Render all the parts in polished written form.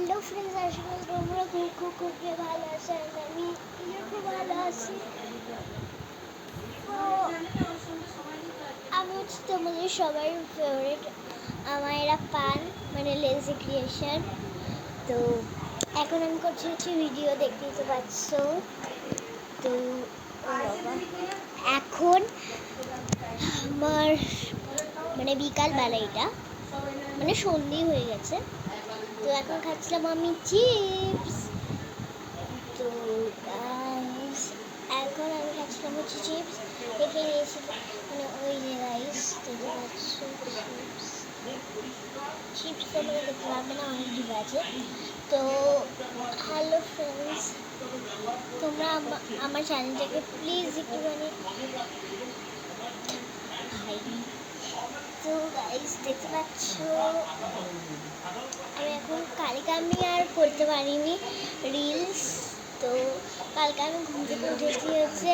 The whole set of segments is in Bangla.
হ্যালো ফ্রেন্ডস, আশা করি তোমরা খুব খুব খুব ভালো আছো। আমি খুব ভালো আছি। তো আমি হচ্ছে তোমাদের সবার ফেভারিট আমার এরা পান, মানে লেজি ক্রিয়েশন। তো এখন আমি করছি ভিডিও, দেখতেই তো পাচ্ছ। তো এখন আমার মানে বিকালবেলা, এটা মানে সন্ধে হয়ে গেছে। তো এখন খাচ্ছিলাম আমি চিপস। তো এখন আমি খাচ্ছিলাম হচ্ছে চিপস, দেখে নিয়েছি মানে ওই যে রাইস দেখতে পাচ্ছ। চিপস তোমরা দেখতে পারবে না, অনেক ডিপ আছে। তো হ্যালো ফ্রেন্ডস, তোমরা আমার চ্যানেলটাকে প্লিজ একটুখানি তো গাইস দেখতে পাচ্ছ, আমি এখন কালকে আমি আর করতে পারিনি রিলস। তো কালকে আমি ঘুম থেকে উঠেছি হচ্ছে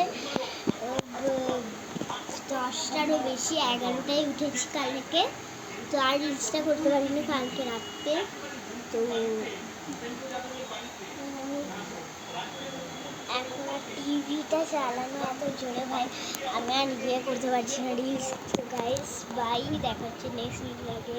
10টারও বেশি, 11টায় উঠেছি কালকে। তো আর রিলসটা করতে পারিনি কালকে রাত্রে। তো এখন আর টিভিটা চালানো এত জোরে ভাই, আমি আর নিজে করতে পারছি না রিলস। তো গাইস বাই, দেখা হচ্ছে নেক্সট ভিডিওতে।